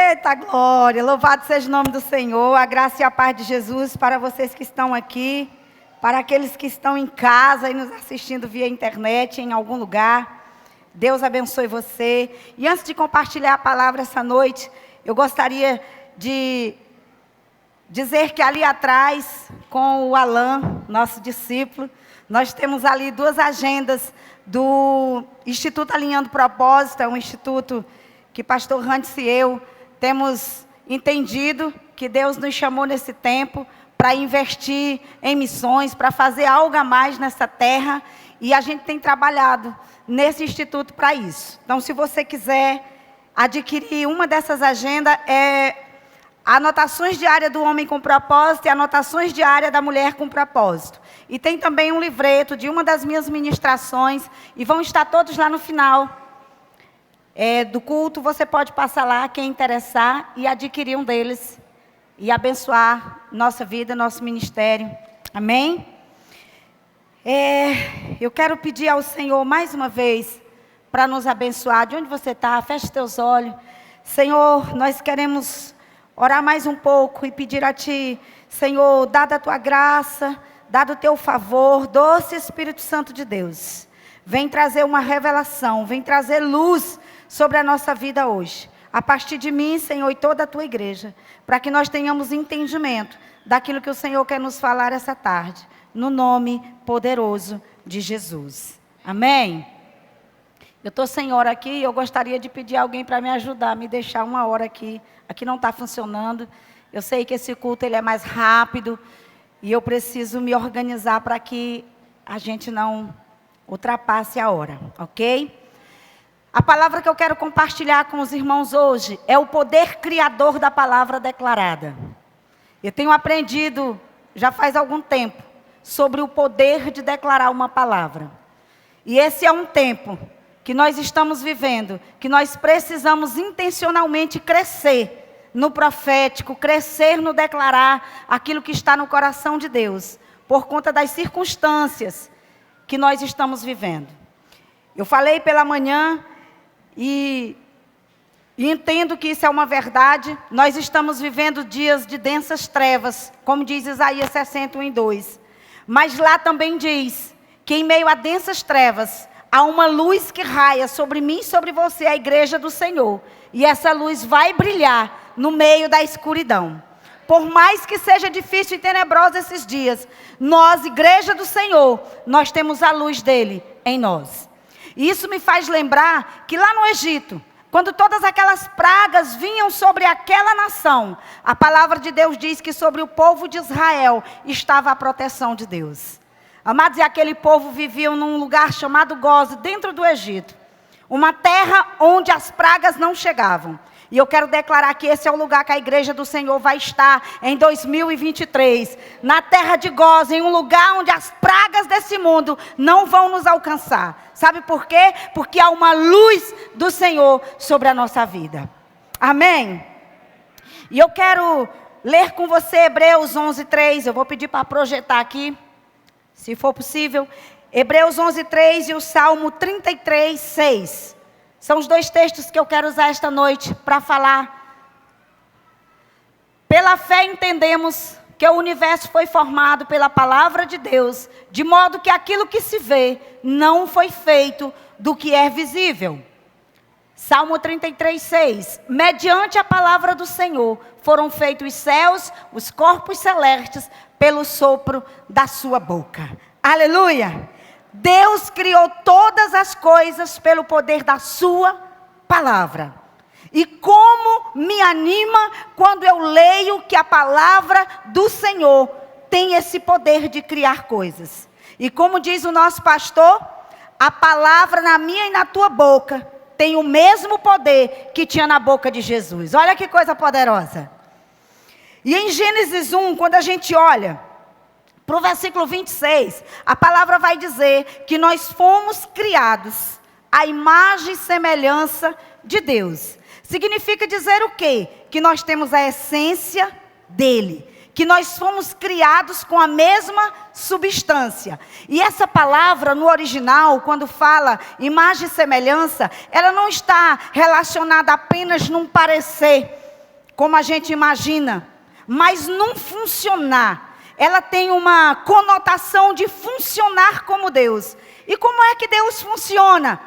Eita glória, louvado seja o nome do Senhor, a graça e a paz de Jesus para vocês que estão aqui, para aqueles que estão em casa e nos assistindo via internet em algum lugar. Deus abençoe você. E antes de compartilhar a palavra essa noite, eu gostaria de dizer que ali atrás, com o Alan, nosso discípulo, nós temos ali 2 agendas do Instituto Alinhando Propósito, é um instituto que pastor Rantes e eu temos entendido que Deus nos chamou nesse tempo para investir em missões, para fazer algo a mais nessa terra, e a gente tem trabalhado nesse instituto para isso. Então, se você quiser adquirir uma dessas agendas, Anotações Diárias do Homem com Propósito e Anotações Diárias da Mulher com Propósito. E tem também um livreto de uma das minhas ministrações, e vão estar todos lá no final do culto. Você pode passar lá, quem interessar, e adquirir um deles, e abençoar nossa vida, nosso ministério. Amém? Eu quero pedir ao Senhor mais uma vez, para nos abençoar. De onde você está, feche teus olhos. Senhor, nós queremos orar mais um pouco e pedir a Ti, Senhor, dada a Tua graça, dado o Teu favor, doce Espírito Santo de Deus, vem trazer uma revelação, vem trazer luz sobre a nossa vida hoje. A partir de mim, Senhor, e toda a Tua igreja, para que nós tenhamos entendimento daquilo que o Senhor quer nos falar essa tarde, no nome poderoso de Jesus. Amém? Eu estou sem hora aqui e eu gostaria de pedir a alguém para me ajudar, me deixar uma hora aqui. Aqui não está funcionando. Eu sei que esse culto ele é mais rápido e eu preciso me organizar para que a gente não ultrapasse a hora, ok? A palavra que eu quero compartilhar com os irmãos hoje é o poder criador da palavra declarada. Eu tenho aprendido, já faz algum tempo, sobre o poder de declarar uma palavra. E esse é um tempo que nós estamos vivendo, que nós precisamos intencionalmente crescer no profético, crescer no declarar aquilo que está no coração de Deus, por conta das circunstâncias que nós estamos vivendo. Eu falei pela manhã e entendo que isso é uma verdade. Nós estamos vivendo dias de densas trevas, como diz Isaías 61:2. Mas lá também diz que em meio a densas trevas, há uma luz que raia sobre mim e sobre você, a igreja do Senhor. E essa luz vai brilhar no meio da escuridão. Por mais que seja difícil e tenebroso esses dias, nós, igreja do Senhor, nós temos a luz dele em nós. E isso me faz lembrar que lá no Egito, quando todas aquelas pragas vinham sobre aquela nação, a palavra de Deus diz que sobre o povo de Israel estava a proteção de Deus. Amados, e aquele povo vivia num lugar chamado Goze, dentro do Egito. Uma terra onde as pragas não chegavam. E eu quero declarar que esse é o lugar que a igreja do Senhor vai estar em 2023. Na terra de Goze, em um lugar onde as pragas desse mundo não vão nos alcançar. Sabe por quê? Porque há uma luz do Senhor sobre a nossa vida. Amém? E eu quero ler com você Hebreus 11:3. Eu vou pedir para projetar aqui, se for possível. Hebreus 11:3 e o Salmo 33:6. São os 2 textos que eu quero usar esta noite para falar. Pela fé entendemos que o universo foi formado pela palavra de Deus, de modo que aquilo que se vê não foi feito do que é visível. Salmo 33:6. Mediante a palavra do Senhor foram feitos os céus, os corpos celestes, pelo sopro da sua boca. Aleluia! Deus criou todas as coisas pelo poder da sua palavra. E como me anima quando eu leio que a palavra do Senhor tem esse poder de criar coisas. E como diz o nosso pastor, a palavra na minha e na tua boca tem o mesmo poder que tinha na boca de Jesus. Olha que coisa poderosa. E em Gênesis 1, quando a gente olha para o versículo 26, a palavra vai dizer que nós fomos criados à imagem e semelhança de Deus. Significa dizer o quê? Que nós temos a essência dele. Que nós fomos criados com a mesma substância. E essa palavra no original, quando fala imagem e semelhança, ela não está relacionada apenas num parecer. como a gente imagina, mas não funcionar. Ela tem uma conotação de funcionar como Deus. E como é que Deus funciona?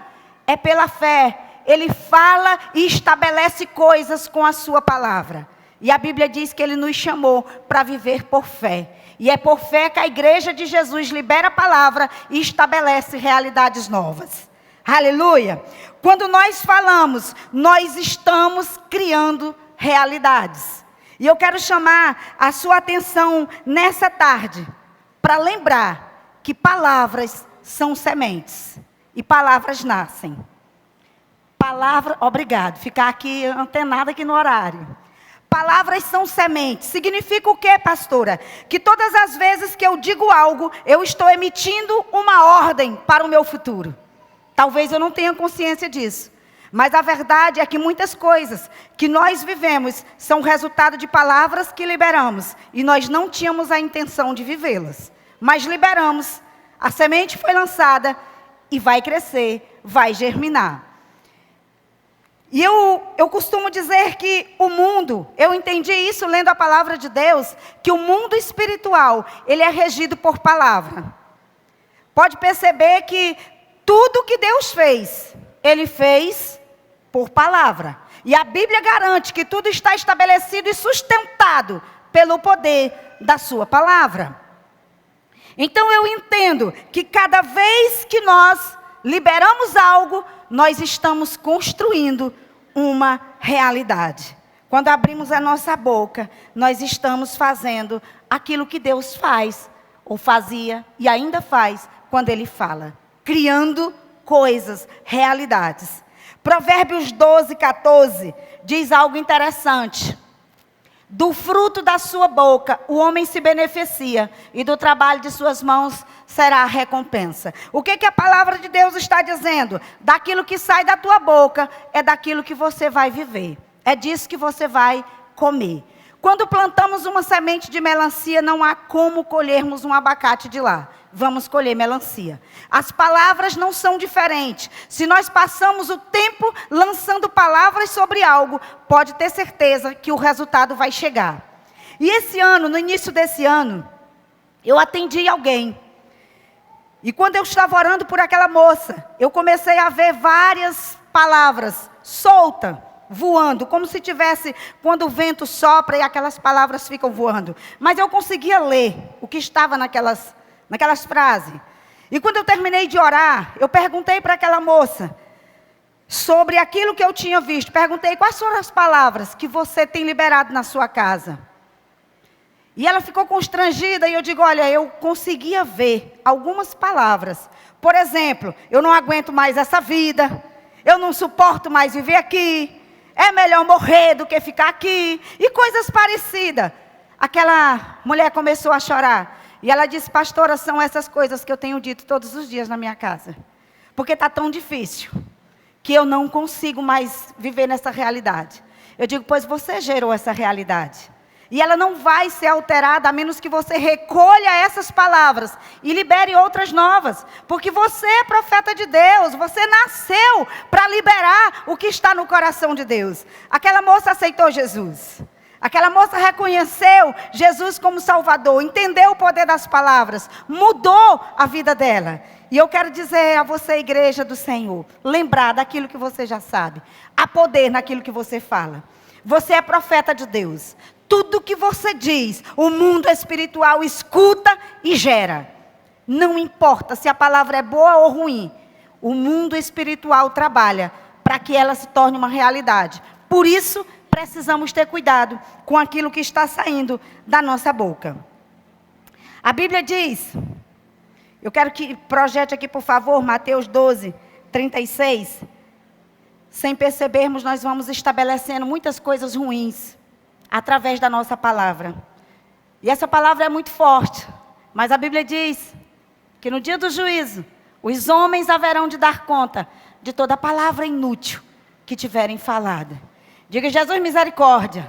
É pela fé. Ele fala e estabelece coisas com a sua palavra. E a Bíblia diz que Ele nos chamou para viver por fé. E é por fé que a igreja de Jesus libera a palavra e estabelece realidades novas. Aleluia! Quando nós falamos, nós estamos criando realidades. E eu quero chamar a sua atenção nessa tarde, para lembrar que palavras são sementes. E palavras nascem. Obrigado, ficar aqui antenada aqui no horário. Palavras são sementes. Significa o quê, pastora? Que todas as vezes que eu digo algo, eu estou emitindo uma ordem para o meu futuro. Talvez eu não tenha consciência disso. Mas a verdade é que muitas coisas que nós vivemos são resultado de palavras que liberamos. E nós não tínhamos a intenção de vivê-las. Mas liberamos. A semente foi lançada e vai crescer, vai germinar. E eu costumo dizer que o mundo, eu entendi isso lendo a palavra de Deus, que o mundo espiritual, ele é regido por palavra. Pode perceber que tudo que Deus fez, Ele fez por palavra. E a Bíblia garante que tudo está estabelecido e sustentado pelo poder da sua palavra. Então eu entendo que cada vez que nós liberamos algo, nós estamos construindo uma realidade. Quando abrimos a nossa boca, nós estamos fazendo aquilo que Deus faz, ou fazia e ainda faz quando Ele fala. Criando coisas, realidades. Provérbios 12, 14 diz algo interessante. Do fruto da sua boca o homem se beneficia, e do trabalho de suas mãos será a recompensa. O que a palavra de Deus está dizendo? Daquilo que sai da tua boca, é daquilo que você vai viver. É disso que você vai comer. Quando plantamos uma semente de melancia, não há como colhermos um abacate de lá. Vamos colher melancia. As palavras não são diferentes. Se nós passamos o tempo lançando palavras sobre algo, pode ter certeza que o resultado vai chegar. E esse ano, no início desse ano, eu atendi alguém. E quando eu estava orando por aquela moça, eu comecei a ver várias palavras soltas, voando, como se tivesse, quando o vento sopra e aquelas palavras ficam voando. Mas eu conseguia ler o que estava naquelas frases. E quando eu terminei de orar, eu perguntei para aquela moça sobre aquilo que eu tinha visto. Perguntei quais foram as palavras que você tem liberado na sua casa. E ela ficou constrangida e eu digo, olha, eu conseguia ver algumas palavras. Por exemplo, eu não aguento mais essa vida, eu não suporto mais viver aqui, é melhor morrer do que ficar aqui, e coisas parecidas. Aquela mulher começou a chorar. E ela disse, pastora, são essas coisas que eu tenho dito todos os dias na minha casa. Porque está tão difícil, que eu não consigo mais viver nessa realidade. Eu digo, pois você gerou essa realidade. E ela não vai ser alterada, a menos que você recolha essas palavras e libere outras novas. Porque você é profeta de Deus, você nasceu para liberar o que está no coração de Deus. Aquela moça aceitou Jesus. Aquela moça reconheceu Jesus como Salvador, entendeu o poder das palavras, mudou a vida dela. E eu quero dizer a você, igreja do Senhor, lembrar daquilo que você já sabe. Há poder naquilo que você fala. Você é profeta de Deus. Tudo que você diz, o mundo espiritual escuta e gera. Não importa se a palavra é boa ou ruim. O mundo espiritual trabalha para que ela se torne uma realidade. Por isso, precisamos ter cuidado com aquilo que está saindo da nossa boca. A Bíblia diz, eu quero que projete aqui, por favor, Mateus 12, 36. Sem percebermos, nós vamos estabelecendo muitas coisas ruins através da nossa palavra. E essa palavra é muito forte, mas a Bíblia diz que no dia do juízo, os homens haverão de dar conta de toda palavra inútil que tiverem falado. Diga, Jesus, misericórdia.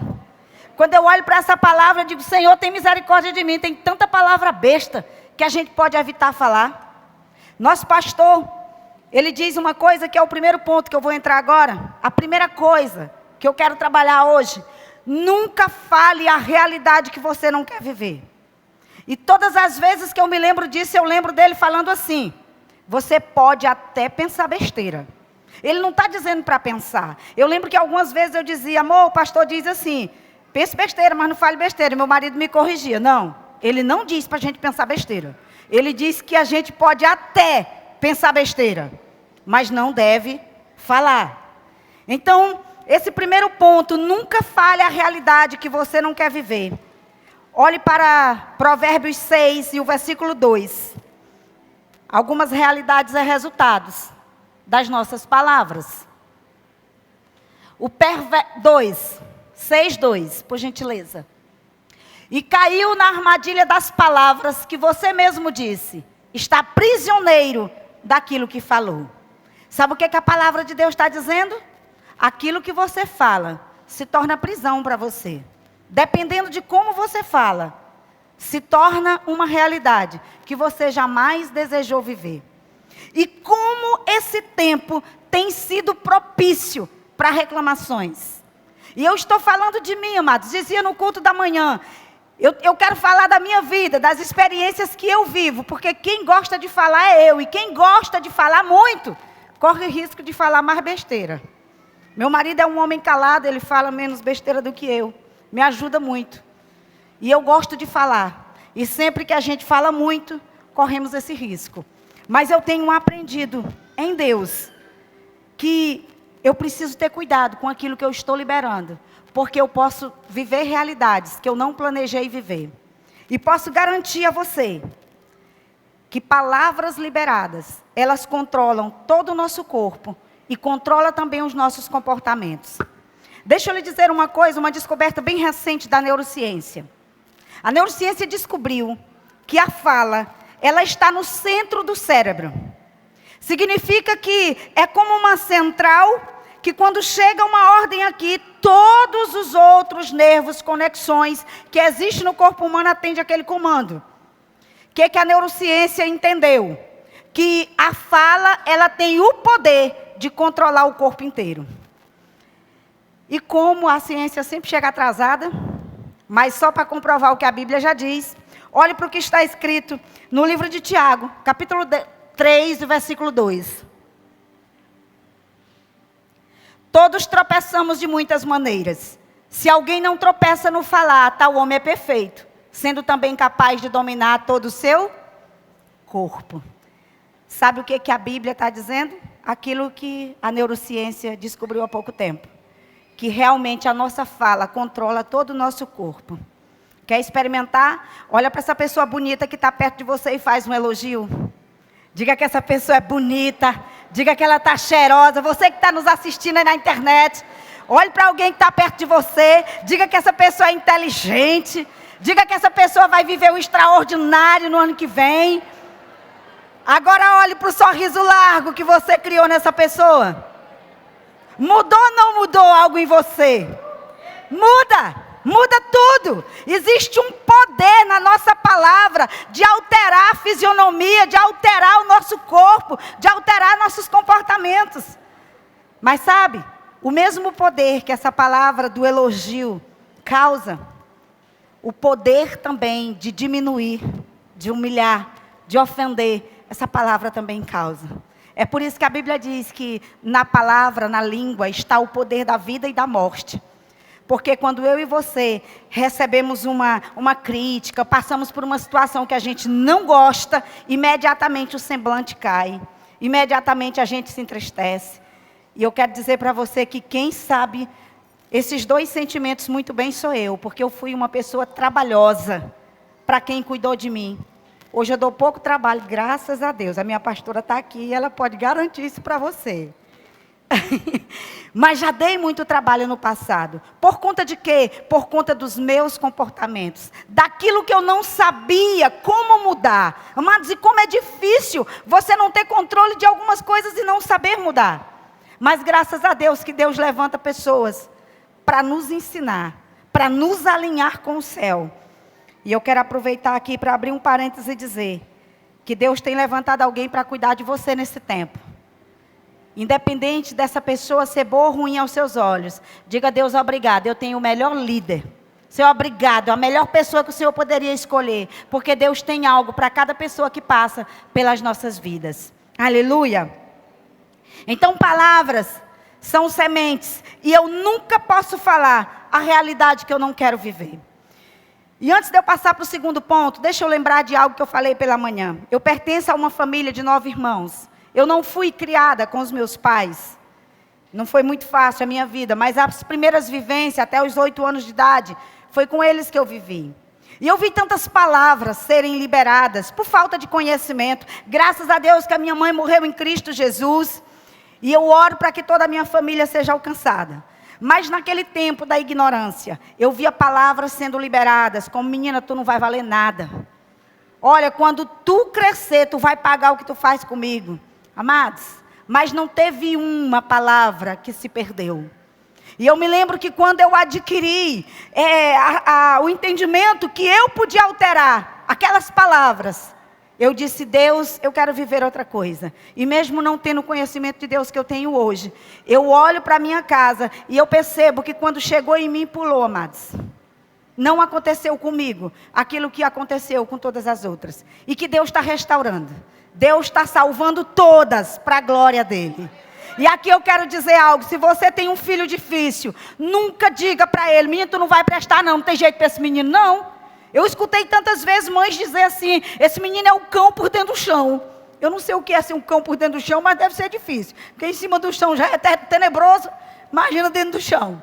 Quando eu olho para essa palavra, eu digo, Senhor, tem misericórdia de mim. Tem tanta palavra besta que a gente pode evitar falar. Nosso pastor, ele diz uma coisa que é o primeiro ponto que eu vou entrar agora. A primeira coisa que eu quero trabalhar hoje. nunca fale a realidade que você não quer viver. E todas as vezes que eu me lembro disso, eu lembro dele falando assim: você pode até pensar besteira. Ele não está dizendo para pensar. Eu lembro que algumas vezes eu dizia: amor, o pastor diz assim, pense besteira, mas não fale besteira. E meu marido me corrigia. Não, ele não diz para a gente pensar besteira. Ele diz que a gente pode até pensar besteira, mas não deve falar. Então, esse primeiro ponto: nunca fale a realidade que você não quer viver. Olhe para Provérbios 6 e o versículo 2. Algumas realidades e resultados das nossas palavras. O 6:2, por gentileza. E caiu na armadilha das palavras que você mesmo disse. Está prisioneiro daquilo que falou. Sabe o que a palavra de Deus está dizendo? Aquilo que você fala se torna prisão para você. Dependendo de como você fala, se torna uma realidade que você jamais desejou viver. E como esse tempo tem sido propício para reclamações. E eu estou falando de mim, amados. Dizia no culto da manhã, eu quero falar da minha vida, das experiências que eu vivo, porque quem gosta de falar é eu, e quem gosta de falar muito, corre o risco de falar mais besteira. Meu marido é um homem calado, ele fala menos besteira do que eu, me ajuda muito. E eu gosto de falar, e sempre que a gente fala muito, corremos esse risco. Mas eu tenho aprendido em Deus, que eu preciso ter cuidado com aquilo que eu estou liberando, porque eu posso viver realidades que eu não planejei viver. E posso garantir a você, que palavras liberadas, elas controlam todo o nosso corpo, e controlam também os nossos comportamentos. Deixa eu lhe dizer uma coisa, uma descoberta bem recente da neurociência. A neurociência descobriu que a fala, ela está no centro do cérebro. Significa que é como uma central, que quando chega uma ordem aqui, todos os outros nervos, conexões que existem no corpo humano atendem aquele comando. O que a neurociência entendeu? Que a fala, ela tem o poder de controlar o corpo inteiro. E como a ciência sempre chega atrasada, mas só para comprovar o que a Bíblia já diz, olhe para o que está escrito no livro de Tiago, capítulo 3, versículo 2. Todos tropeçamos de muitas maneiras. Se alguém não tropeça no falar, tal homem é perfeito, sendo também capaz de dominar todo o seu corpo. Sabe o que a Bíblia está dizendo? Aquilo que a neurociência descobriu há pouco tempo. Que realmente a nossa fala controla todo o nosso corpo. Quer experimentar? Olha para essa pessoa bonita que está perto de você e faz um elogio. Diga que essa pessoa é bonita. Diga que ela está cheirosa. Você que está nos assistindo aí na internet. Olhe para alguém que está perto de você. Diga que essa pessoa é inteligente. Diga que essa pessoa vai viver o extraordinário no ano que vem. Agora olhe para o sorriso largo que você criou nessa pessoa. Mudou ou não mudou algo em você? Muda tudo. Existe um poder na nossa palavra de alterar a fisionomia, de alterar o nosso corpo, de alterar nossos comportamentos. Mas sabe, o mesmo poder que essa palavra do elogio causa, o poder também de diminuir, de humilhar, de ofender, essa palavra também causa. É por isso que a Bíblia diz que na palavra, na língua, está o poder da vida e da morte. Porque quando eu e você recebemos uma crítica, passamos por uma situação que a gente não gosta, imediatamente o semblante cai. Imediatamente a gente se entristece. E eu quero dizer para você que quem sabe esses dois sentimentos muito bem sou eu. Porque eu fui uma pessoa trabalhosa para quem cuidou de mim. Hoje eu dou pouco trabalho, graças a Deus. A minha pastora está aqui e ela pode garantir isso para você. Mas já dei muito trabalho no passado. Por conta de quê? Por conta dos meus comportamentos. Daquilo que eu não sabia como mudar. Amados, e como é difícil você não ter controle de algumas coisas e não saber mudar. Mas graças a Deus que Deus levanta pessoas para nos ensinar, para nos alinhar com o céu. E eu quero aproveitar aqui para abrir um parêntese e dizer que Deus tem levantado alguém para cuidar de você nesse tempo. Independente dessa pessoa ser boa ou ruim aos seus olhos, diga a Deus obrigado, eu tenho o melhor líder. Senhor, obrigado, a melhor pessoa que o Senhor poderia escolher, porque Deus tem algo para cada pessoa que passa pelas nossas vidas. Aleluia. Então, palavras são sementes, e eu nunca posso falar a realidade que eu não quero viver. E antes de eu passar para o segundo ponto, deixa eu lembrar de algo que eu falei pela manhã. Eu pertenço a uma família de 9 irmãos. Eu não fui criada com os meus pais. Não foi muito fácil a minha vida, mas as primeiras vivências, até os 8 anos de idade, foi com eles que eu vivi. E eu vi tantas palavras serem liberadas por falta de conhecimento. Graças a Deus que a minha mãe morreu em Cristo Jesus. E eu oro para que toda a minha família seja alcançada. Mas naquele tempo da ignorância, eu via palavras sendo liberadas, como: menina, tu não vai valer nada. Olha, quando tu crescer, tu vai pagar o que tu faz comigo. Amados, mas não teve uma palavra que se perdeu. E eu me lembro que quando eu adquiri o entendimento que eu podia alterar aquelas palavras, eu disse: Deus, eu quero viver outra coisa. E mesmo não tendo o conhecimento de Deus que eu tenho hoje, eu olho para a minha casa e eu percebo que quando chegou em mim, pulou, amados. Não aconteceu comigo aquilo que aconteceu com todas as outras. E que Deus está restaurando. Deus está salvando todas para a glória dEle. E aqui eu quero dizer algo: se você tem um filho difícil, nunca diga para ele: menino, tu não vai prestar não tem jeito para esse menino, não. Eu escutei tantas vezes mães dizer assim: esse menino é um cão por dentro do chão. Eu não sei o que é ser um cão por dentro do chão, mas deve ser difícil. Porque em cima do chão já é tenebroso, imagina dentro do chão.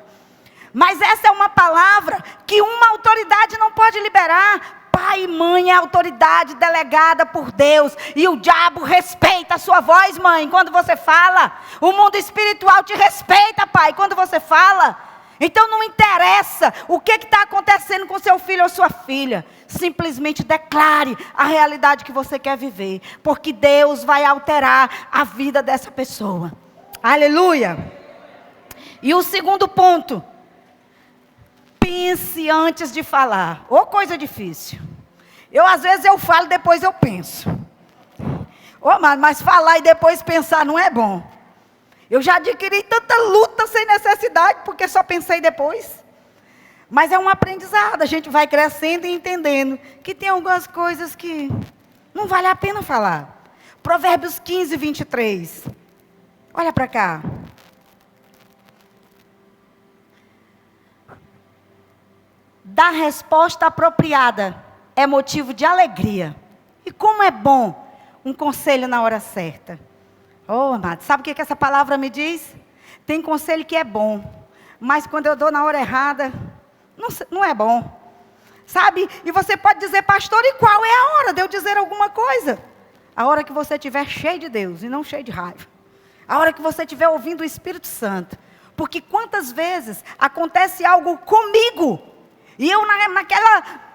Mas essa é uma palavra que uma autoridade não pode liberar. Pai e mãe é autoridade delegada por Deus. E o diabo respeita a sua voz, mãe, quando você fala. O mundo espiritual te respeita, pai, quando você fala. Então não interessa o que está acontecendo com seu filho ou sua filha. Simplesmente declare a realidade que você quer viver. Porque Deus vai alterar a vida dessa pessoa. Aleluia. E o segundo ponto: pense antes de falar. Ô, coisa difícil. Às vezes eu falo, depois eu penso. Mas falar e depois pensar não é bom. Eu já adquiri tanta luta sem necessidade, porque só pensei depois. Mas é um aprendizado, a gente vai crescendo e entendendo que tem algumas coisas que não vale a pena falar. Provérbios 15, 23. Olha para cá. Dar resposta apropriada é motivo de alegria. E como é bom um conselho na hora certa. Oh, amado, sabe o que essa palavra me diz? Tem conselho que é bom, mas quando eu dou na hora errada, não é bom. Sabe? E você pode dizer: pastor, e qual é a hora de eu dizer alguma coisa? A hora que você estiver cheio de Deus e não cheio de raiva. A hora que você estiver ouvindo o Espírito Santo. Porque quantas vezes acontece algo comigo, e eu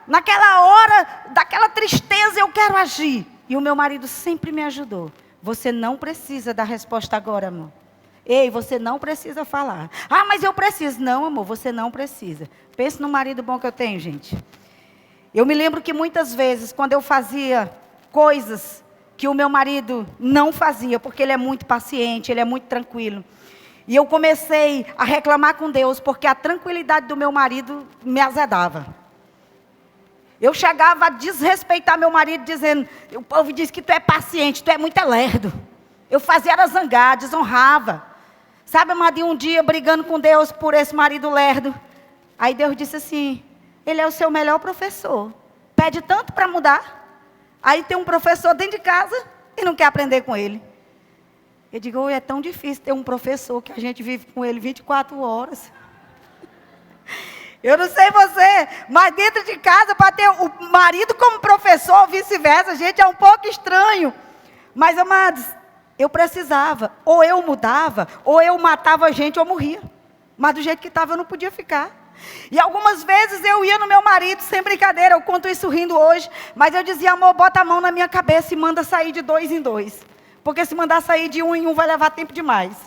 naquela hora, daquela tristeza, eu quero agir. E o meu marido sempre me ajudou. Você não precisa dar resposta agora, amor. Ei, você não precisa falar. Ah, mas eu preciso. Não, amor, você não precisa. Pense no marido bom que eu tenho, gente. Eu me lembro que muitas vezes, quando eu fazia coisas que o meu marido não fazia, porque ele é muito paciente, ele é muito tranquilo. E eu comecei a reclamar com Deus, porque a tranquilidade do meu marido me azedava. Eu chegava a desrespeitar meu marido, dizendo: o povo diz que tu é paciente, tu é muito lerdo. Eu fazia era zangar, desonrava. Sabe, amadinho, um dia brigando com Deus por esse marido lerdo. Aí Deus disse assim: ele é o seu melhor professor. Pede tanto para mudar. Aí tem um professor dentro de casa e não quer aprender com ele. Eu digo: é tão difícil ter um professor que a gente vive com ele 24 horas. Eu não sei você, mas dentro de casa, para ter o marido como professor, ou vice-versa, gente, é um pouco estranho. Mas, amados, eu precisava. Ou eu mudava, ou eu matava a gente, ou morria. Mas do jeito que estava, eu não podia ficar. E algumas vezes eu ia no meu marido, sem brincadeira, eu conto isso rindo hoje. Mas eu dizia: amor, bota a mão na minha cabeça e manda sair de 2 em 2. Porque se mandar sair de 1 em 1, vai levar tempo demais.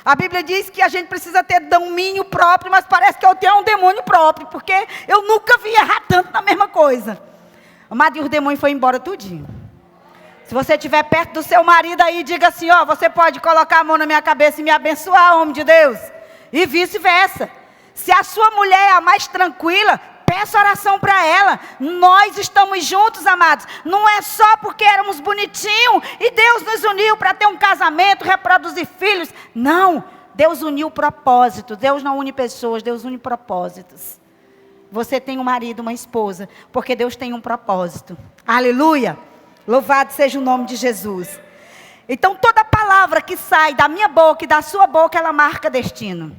A Bíblia diz que a gente precisa ter domínio próprio, mas parece que eu tenho um demônio próprio, porque eu nunca vi errar tanto na mesma coisa. Amado, e o demônio foi embora tudinho. Se você estiver perto do seu marido aí, diga assim, ó, você pode colocar a mão na minha cabeça e me abençoar, homem de Deus. E vice-versa. Se a sua mulher é a mais tranquila, peça oração para ela. Nós estamos juntos, amados. Não é só porque éramos bonitinhos e Deus nos uniu para ter um casamento, reproduzir filhos. Não, Deus uniu propósitos. Deus não une pessoas, Deus une propósitos. Você tem um marido, uma esposa, porque Deus tem um propósito. Aleluia! Louvado seja o nome de Jesus. Então toda palavra que sai da minha boca e da sua boca, ela marca destino.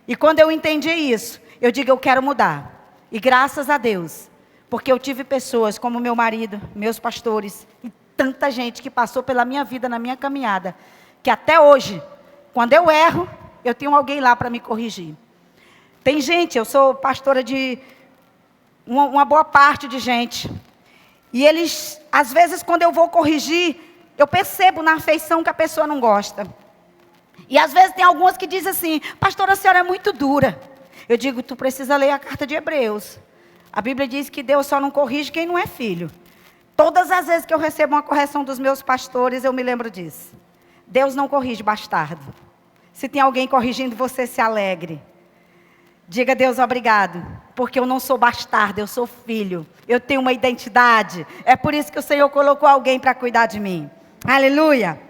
E quando eu entendi isso, eu digo, eu quero mudar. E graças a Deus, porque eu tive pessoas como meu marido, meus pastores, e tanta gente que passou pela minha vida, na minha caminhada, que até hoje, quando eu erro, eu tenho alguém lá para me corrigir. Tem gente, eu sou pastora de uma boa parte de gente, e eles, às vezes quando eu vou corrigir, eu percebo na afeição que a pessoa não gosta. E às vezes tem algumas que dizem assim, pastora, a senhora é muito dura. Eu digo, tu precisa ler a carta de Hebreus. A Bíblia diz que Deus só não corrige quem não é filho. Todas as vezes que eu recebo uma correção dos meus pastores, eu me lembro disso. Deus não corrige bastardo. Se tem alguém corrigindo você, se alegre. Diga a Deus obrigado, porque eu não sou bastardo, eu sou filho. Eu tenho uma identidade. É por isso que o Senhor colocou alguém para cuidar de mim. Aleluia.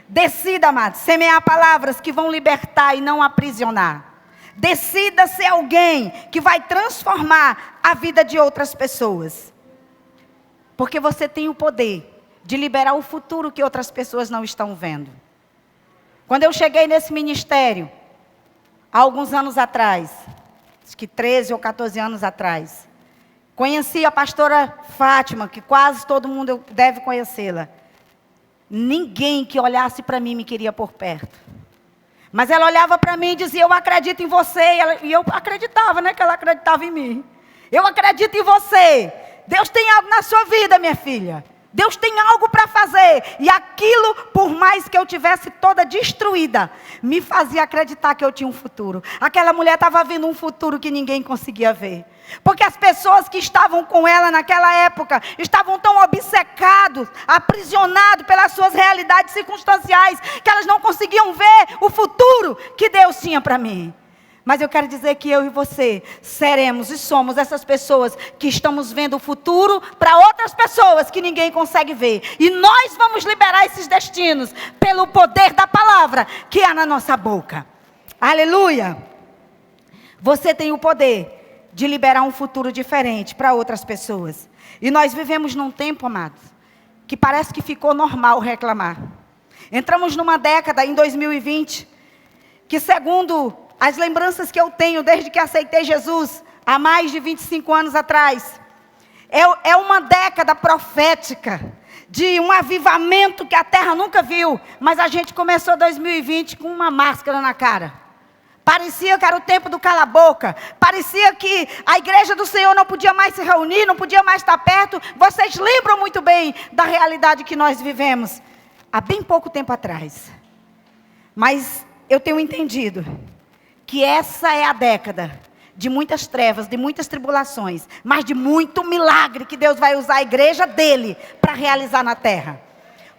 Decida, amados, semear palavras que vão libertar e não aprisionar. Decida ser alguém que vai transformar a vida de outras pessoas. Porque você tem o poder de liberar o futuro que outras pessoas não estão vendo. Quando eu cheguei nesse ministério, há alguns anos atrás, acho que 13 ou 14 anos atrás, conheci a pastora Fátima, que quase todo mundo deve conhecê-la. Ninguém que olhasse para mim me queria por perto. Mas ela olhava para mim e dizia, eu acredito em você. E eu acreditava, né, que ela acreditava em mim. Eu acredito em você. Deus tem algo na sua vida, minha filha. Deus tem algo para fazer. E aquilo, por mais que eu tivesse toda destruída, me fazia acreditar que eu tinha um futuro. Aquela mulher estava vendo um futuro que ninguém conseguia ver. Porque as pessoas que estavam com ela naquela época estavam tão obcecados, aprisionados pelas suas realidades circunstanciais, que elas não conseguiam ver o futuro que Deus tinha para mim. Mas eu quero dizer que eu e você seremos e somos essas pessoas que estamos vendo o futuro para outras pessoas que ninguém consegue ver. E nós vamos liberar esses destinos pelo poder da palavra que há na nossa boca. Aleluia! Você tem o poder de liberar um futuro diferente para outras pessoas. E nós vivemos num tempo, amados, que parece que ficou normal reclamar. Entramos numa década, em 2020, que segundo as lembranças que eu tenho desde que aceitei Jesus, há mais de 25 anos atrás, é uma década profética, de um avivamento que a terra nunca viu, mas a gente começou 2020 com uma máscara na cara. Parecia que era o tempo do cala-boca, parecia que a igreja do Senhor não podia mais se reunir, não podia mais estar perto. Vocês lembram muito bem da realidade que nós vivemos há bem pouco tempo atrás. Mas eu tenho entendido que essa é a década de muitas trevas, de muitas tribulações, mas de muito milagre que Deus vai usar a igreja dele para realizar na terra.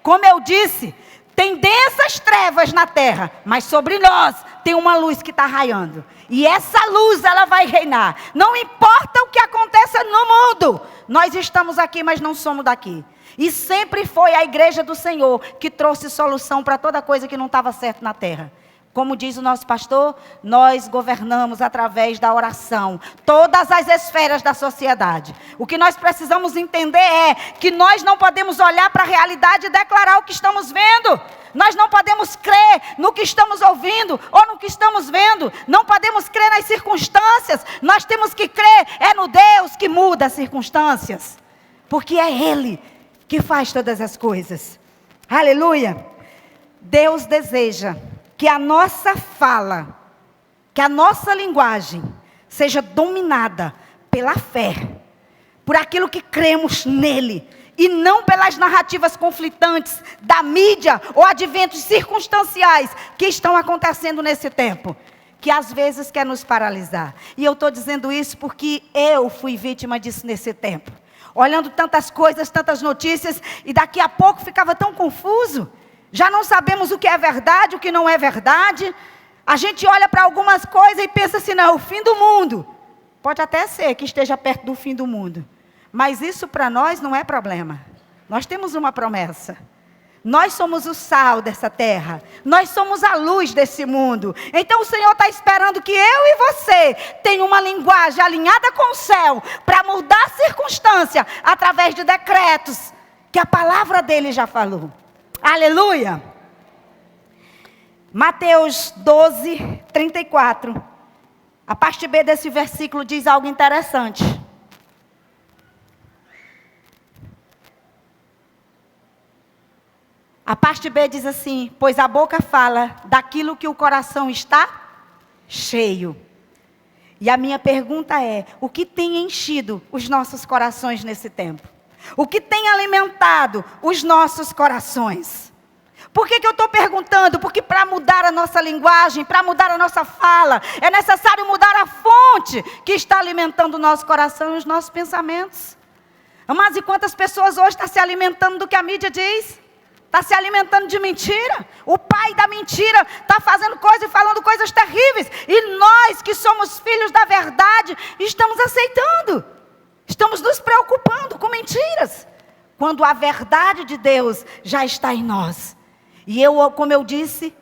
Como eu disse, tem densas trevas na terra, mas sobre nós tem uma luz que está raiando. E essa luz, ela vai reinar. Não importa o que aconteça no mundo, nós estamos aqui, mas não somos daqui. E sempre foi a igreja do Senhor que trouxe solução para toda coisa que não estava certo na terra. Como diz o nosso pastor, nós governamos através da oração todas as esferas da sociedade. O que nós precisamos entender é que nós não podemos olhar para a realidade e declarar o que estamos vendo. Nós não podemos crer no que estamos ouvindo ou no que estamos vendo. Não podemos crer nas circunstâncias. Nós temos que crer no Deus que muda as circunstâncias. Porque é Ele que faz todas as coisas. Aleluia! Deus deseja que a nossa fala, que a nossa linguagem seja dominada pela fé, por aquilo que cremos nele, e não pelas narrativas conflitantes da mídia ou adventos circunstanciais que estão acontecendo nesse tempo, que às vezes quer nos paralisar. E eu estou dizendo isso porque eu fui vítima disso nesse tempo. olhando tantas coisas, tantas notícias, e daqui a pouco ficava tão confuso. Já não sabemos o que é verdade, o que não é verdade. A gente olha para algumas coisas e pensa assim, não, é o fim do mundo. Pode até ser que esteja perto do fim do mundo. Mas isso para nós não é problema. Nós temos uma promessa. Nós somos o sal dessa terra. Nós somos a luz desse mundo. Então o Senhor está esperando que eu e você tenham uma linguagem alinhada com o céu para mudar a circunstância através de decretos que a palavra dele já falou. Aleluia! Mateus 12, 34. A parte B desse versículo diz algo interessante. A parte B diz assim: pois a boca fala daquilo que o coração está cheio. E a minha pergunta é: o que tem enchido os nossos corações nesse tempo? O que tem alimentado os nossos corações? Por que eu estou perguntando? Porque para mudar a nossa linguagem, para mudar a nossa fala, é necessário mudar a fonte que está alimentando o nosso coração e os nossos pensamentos. Mas e quantas pessoas hoje estão se alimentando do que a mídia diz? Está se alimentando de mentira. O pai da mentira está fazendo coisas e falando coisas terríveis. E nós que somos filhos da verdade, estamos aceitando. Estamos nos preocupando com mentiras. Quando a verdade de Deus já está em nós. E eu, como eu disse,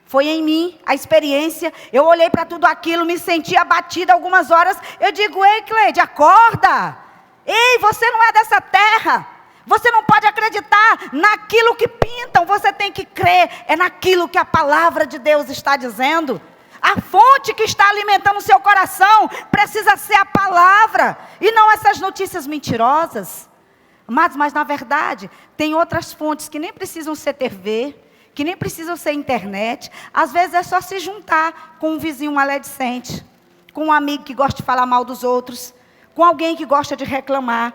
foi em mim a experiência. Eu olhei para tudo aquilo, me senti abatida algumas horas. Eu digo, ei Cleide, acorda. Ei, você não é dessa terra. Você não pode acreditar naquilo que pintam, você tem que crer, é naquilo que a palavra de Deus está dizendo. A fonte que está alimentando o seu coração precisa ser a palavra, e não essas notícias mentirosas. Mas na verdade, tem outras fontes que nem precisam ser TV, que nem precisam ser internet. Às vezes é só se juntar com um vizinho maledicente, com um amigo que gosta de falar mal dos outros, com alguém que gosta de reclamar.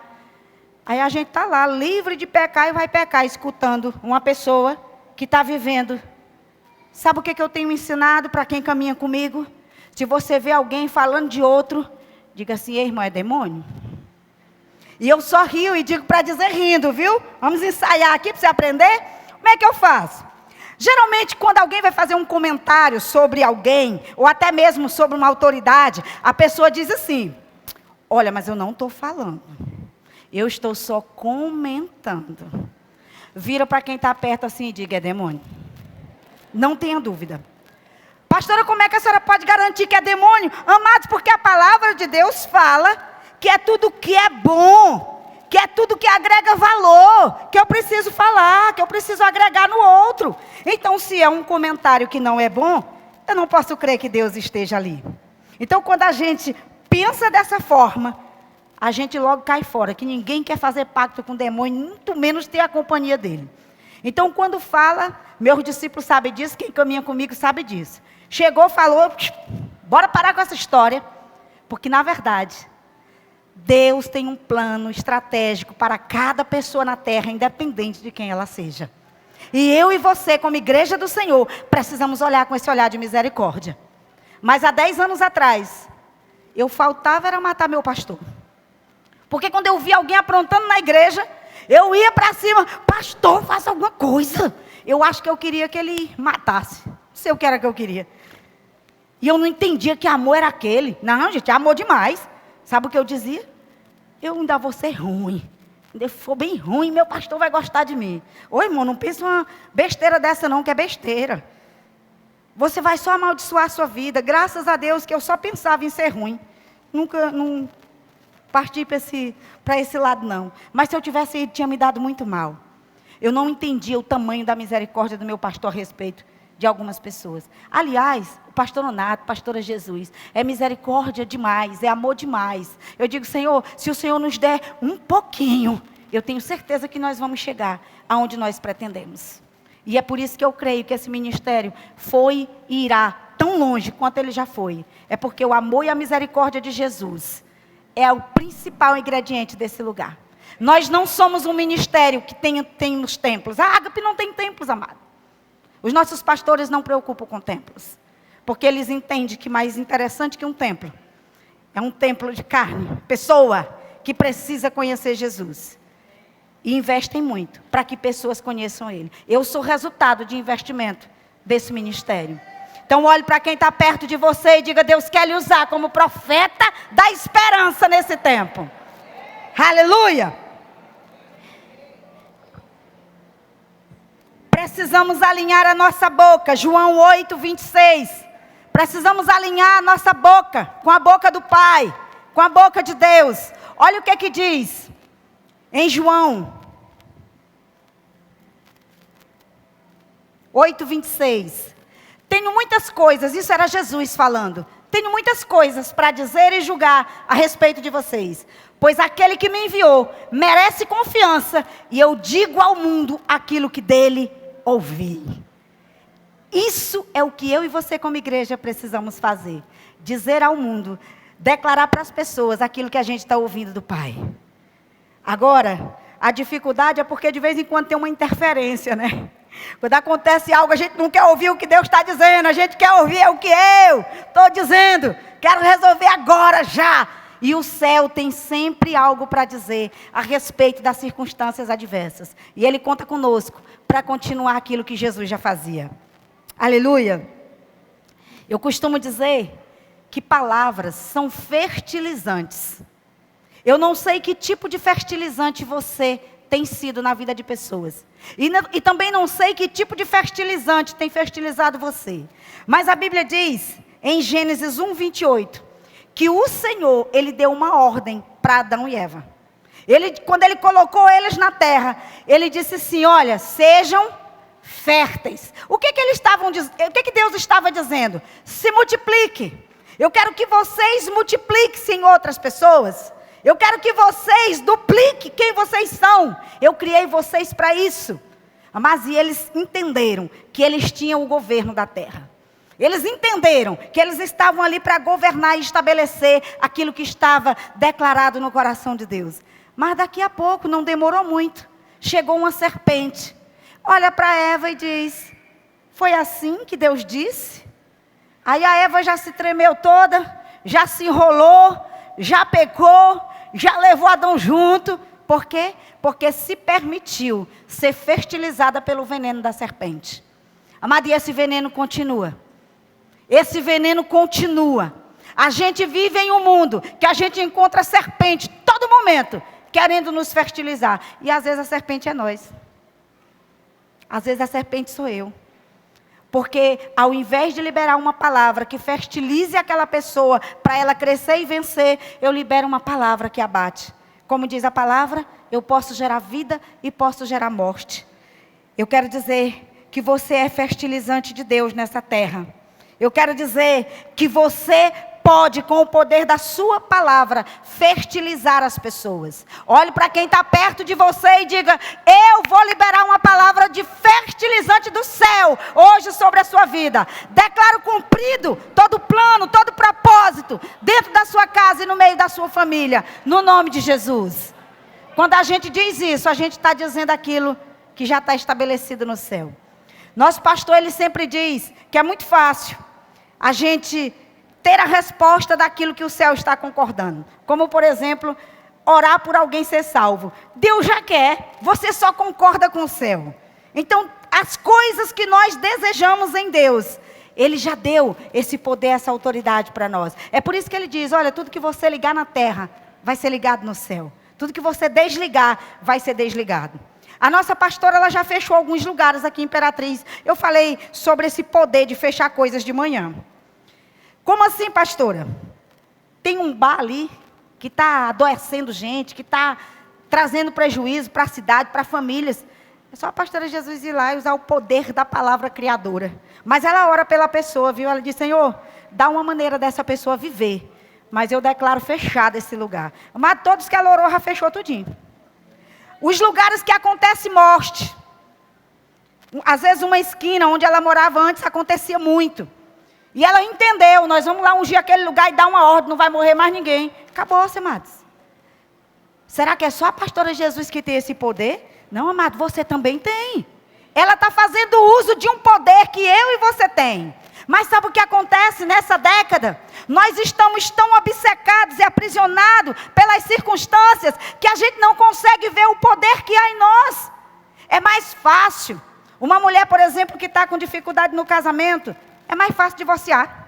Aí a gente está lá, livre de pecar e vai pecar, escutando uma pessoa que está vivendo. Sabe o que eu tenho ensinado para quem caminha comigo? Se você vê alguém falando de outro, diga assim, ei, irmão, é demônio? E eu só rio e digo para dizer rindo, viu? Vamos ensaiar aqui para você aprender? Como é que eu faço? Geralmente, quando alguém vai fazer um comentário sobre alguém, ou até mesmo sobre uma autoridade, a pessoa diz assim, olha, mas eu não estou falando. Eu estou só comentando. Vira para quem está perto assim e diga, é demônio. Não tenha dúvida. Pastora, como é que a senhora pode garantir que é demônio? Amados, porque a palavra de Deus fala que é tudo que é bom, que é tudo que agrega valor, que eu preciso falar, que eu preciso agregar no outro. Então, se é um comentário que não é bom, eu não posso crer que Deus esteja ali. Então, quando a gente pensa dessa forma, a gente logo cai fora, que ninguém quer fazer pacto com o demônio, muito menos ter a companhia dele. Então, quando fala, meus discípulos sabem disso, quem caminha comigo sabe disso. Chegou, falou, bora parar com essa história, porque na verdade, Deus tem um plano estratégico para cada pessoa na terra, independente de quem ela seja. E eu e você, como igreja do Senhor, precisamos olhar com esse olhar de misericórdia. Mas há 10 anos atrás, eu faltava era matar meu pastor. Porque quando eu via alguém aprontando na igreja, eu ia para cima, pastor, faça alguma coisa. Eu acho que eu queria que ele matasse. Não sei o que era que eu queria. E eu não entendia que amor era aquele. Não, gente, amor demais. Sabe o que eu dizia? Eu ainda vou ser ruim. Quando eu for bem ruim, meu pastor vai gostar de mim. Ô irmão, não pensa uma besteira dessa não, que é besteira. Você vai só amaldiçoar a sua vida. Graças a Deus que eu só pensava em ser ruim. Nunca, não parti para esse lado não. Mas se eu tivesse ido, tinha me dado muito mal. Eu não entendia o tamanho da misericórdia do meu pastor a respeito de algumas pessoas. Aliás, o pastor Nonato, pastora Jesus, é misericórdia demais, é amor demais. Eu digo, Senhor, se o Senhor nos der um pouquinho, eu tenho certeza que nós vamos chegar aonde nós pretendemos. E é por isso que eu creio que esse ministério foi e irá tão longe quanto ele já foi. É porque o amor e a misericórdia de Jesus é o principal ingrediente desse lugar. Nós não somos um ministério que tem nos templos. A Ágape não tem templos, amado. Os nossos pastores não preocupam com templos. Porque eles entendem que mais interessante que um templo é um templo de carne, pessoa, que precisa conhecer Jesus. E investem muito para que pessoas conheçam Ele. Eu sou resultado de investimento desse ministério. Então olhe para quem está perto de você e diga: Deus quer lhe usar como profeta da esperança nesse tempo. Aleluia! Precisamos alinhar a nossa boca. João 8, 26. Precisamos alinhar a nossa boca com a boca do Pai, com a boca de Deus. Olha o que diz em João 8, 26. Tenho muitas coisas, isso era Jesus falando. Tenho muitas coisas para dizer e julgar a respeito de vocês. Pois aquele que me enviou merece confiança e eu digo ao mundo aquilo que dele ouvi. Isso é o que eu e você como igreja precisamos fazer. Dizer ao mundo, declarar para as pessoas aquilo que a gente está ouvindo do Pai. Agora, a dificuldade é porque de vez em quando tem uma interferência, né? Quando acontece algo, a gente não quer ouvir o que Deus está dizendo. A gente quer ouvir o que eu estou dizendo. Quero resolver agora, já. E o céu tem sempre algo para dizer a respeito das circunstâncias adversas. E Ele conta conosco para continuar aquilo que Jesus já fazia. Aleluia. Eu costumo dizer que palavras são fertilizantes. Eu não sei que tipo de fertilizante você tem sido na vida de pessoas. E também não sei que tipo de fertilizante tem fertilizado você. Mas a Bíblia diz, em Gênesis 1, 28, que o Senhor, Ele deu uma ordem para Adão e Eva. Quando Ele colocou eles na terra, Ele disse assim: olha, sejam férteis. O que Deus estava dizendo? Se multiplique. Eu quero que vocês multipliquem em outras pessoas. Eu quero que vocês dupliquem quem vocês são. Eu criei vocês para isso. Mas eles entenderam que eles tinham o governo da terra. Eles entenderam que eles estavam ali para governar e estabelecer aquilo que estava declarado no coração de Deus. Mas daqui a pouco, não demorou muito, chegou uma serpente. Olha para Eva e diz: foi assim que Deus disse? Aí a Eva já se tremeu toda, já se enrolou, já pecou, já levou Adão junto. Por quê? Porque se permitiu ser fertilizada pelo veneno da serpente. Amado, e esse veneno continua. Esse veneno continua. A gente vive em um mundo que a gente encontra serpente todo momento, querendo nos fertilizar. E às vezes a serpente é nós. Às vezes a serpente sou eu. Porque ao invés de liberar uma palavra que fertilize aquela pessoa para ela crescer e vencer, eu libero uma palavra que abate. Como diz a palavra, eu posso gerar vida e posso gerar morte. Eu quero dizer que você é fertilizante de Deus nessa terra. Eu quero dizer que você pode, com o poder da sua palavra, fertilizar as pessoas. Olhe para quem está perto de você e diga: eu vou liberar uma palavra de fertilizante do céu, hoje sobre a sua vida. Declaro cumprido todo plano, todo propósito, dentro da sua casa e no meio da sua família, no nome de Jesus. Quando a gente diz isso, a gente está dizendo aquilo que já está estabelecido no céu. Nosso pastor, ele sempre diz que é muito fácil a gente ter a resposta daquilo que o céu está concordando. Como, por exemplo, orar por alguém ser salvo. Deus já quer, você só concorda com o céu. Então, as coisas que nós desejamos em Deus, Ele já deu esse poder, essa autoridade para nós. É por isso que Ele diz: olha, tudo que você ligar na terra, vai ser ligado no céu. Tudo que você desligar, vai ser desligado. A nossa pastora, ela já fechou alguns lugares aqui em Imperatriz. Eu falei sobre esse poder de fechar coisas de manhã. Como assim, pastora? Tem um bar ali que está adoecendo gente, que está trazendo prejuízo para a cidade, para famílias. É só a pastora Jesus ir lá e usar o poder da palavra criadora. Mas ela ora pela pessoa, viu? Ela diz: Senhor, dá uma maneira dessa pessoa viver. Mas eu declaro fechado esse lugar. Mas todos que ela orou, já fechou tudinho. Os lugares que acontece morte. Às vezes uma esquina onde ela morava antes acontecia muito. E ela entendeu: nós vamos lá ungir aquele lugar e dar uma ordem, não vai morrer mais ninguém. Acabou-se, amados. Será que é só a pastora Jesus que tem esse poder? Não, amado, você também tem. Ela está fazendo uso de um poder que eu e você tem. Mas sabe o que acontece nessa década? Nós estamos tão obcecados e aprisionados pelas circunstâncias que a gente não consegue ver o poder que há em nós. É mais fácil. Uma mulher, por exemplo, que está com dificuldade no casamento, é mais fácil divorciar.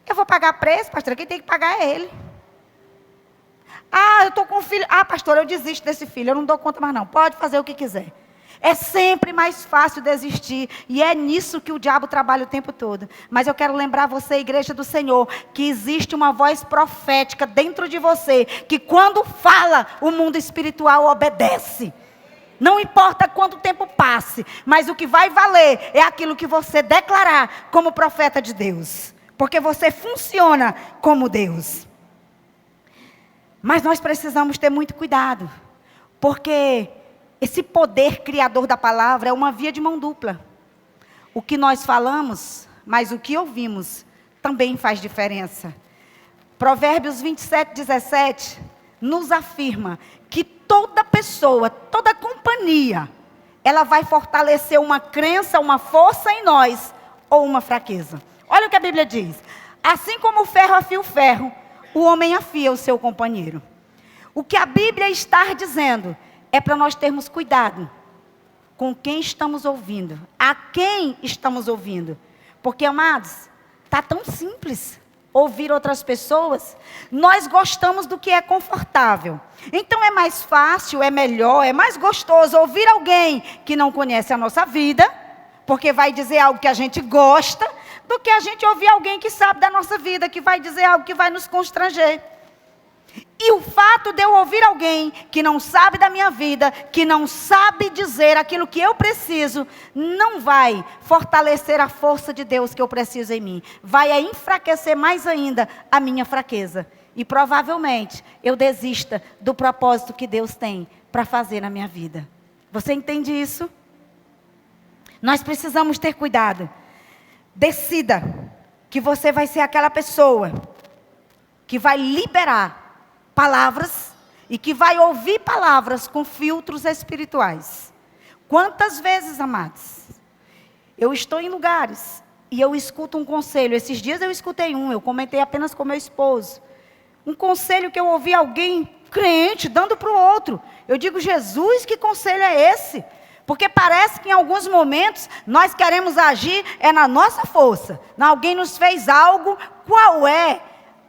Eu vou pagar preço, pastora, quem tem que pagar é ele. Eu estou com um filho. Pastor, eu desisto desse filho, eu não dou conta mais não. Pode fazer o que quiser. É sempre mais fácil desistir. E é nisso que o diabo trabalha o tempo todo. Mas eu quero lembrar você, igreja do Senhor, que existe uma voz profética dentro de você, que quando fala, o mundo espiritual obedece. Não importa quanto tempo passe, mas o que vai valer é aquilo que você declarar como profeta de Deus. Porque você funciona como Deus. Mas nós precisamos ter muito cuidado. Porque esse poder criador da palavra é uma via de mão dupla. O que nós falamos, mas o que ouvimos, também faz diferença. Provérbios 27:17 nos afirma que toda pessoa, toda companhia, ela vai fortalecer uma crença, uma força em nós, ou uma fraqueza. Olha o que a Bíblia diz. Assim como o ferro afia o ferro, o homem afia o seu companheiro. O que a Bíblia está dizendo é para nós termos cuidado com quem estamos ouvindo, a quem estamos ouvindo. Porque, amados, está tão simples ouvir outras pessoas. Nós gostamos do que é confortável. Então é mais fácil, é melhor, é mais gostoso ouvir alguém que não conhece a nossa vida, porque vai dizer algo que a gente gosta, do que a gente ouvir alguém que sabe da nossa vida, que vai dizer algo que vai nos constranger. E o fato de eu ouvir alguém que não sabe da minha vida, que não sabe dizer aquilo que eu preciso, não vai fortalecer a força de Deus que eu preciso em mim. Vai enfraquecer mais ainda a minha fraqueza. E provavelmente eu desista do propósito que Deus tem para fazer na minha vida. Você entende isso? Nós precisamos ter cuidado. Decida que você vai ser aquela pessoa que vai liberar palavras e que vai ouvir palavras com filtros espirituais. Quantas vezes, amados, eu estou em lugares e eu escuto um conselho. Esses dias eu escutei eu comentei apenas com meu esposo. Um conselho que eu ouvi alguém crente dando para o outro. Eu digo, Jesus, que conselho é esse? Porque parece que em alguns momentos nós queremos agir na nossa força. Alguém nos fez algo, qual é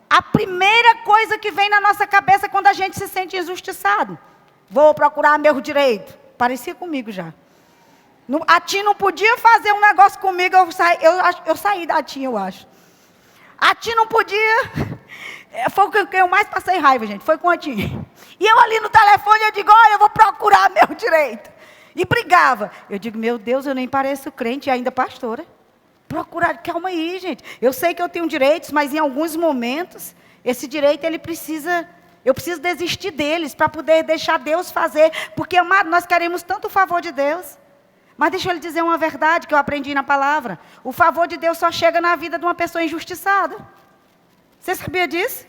a primeira coisa que vem na nossa cabeça quando a gente se sente injustiçado? Vou procurar meu direito. Parecia comigo já. A Tim não podia fazer um negócio comigo, eu saí da Tim, eu acho. A Tim não podia. Foi o que eu mais passei raiva, gente. Foi com a Tim. E eu ali no telefone, eu digo, olha, eu vou procurar meu direito. E brigava. Eu digo, meu Deus, eu nem pareço crente e ainda pastora. Procurar, calma aí, gente. Eu sei que eu tenho direitos, mas em alguns momentos, esse direito, eu preciso desistir deles para poder deixar Deus fazer. Porque, amado, nós queremos tanto o favor de Deus. Mas deixa eu lhe dizer uma verdade que eu aprendi na palavra. O favor de Deus só chega na vida de uma pessoa injustiçada. Você sabia disso?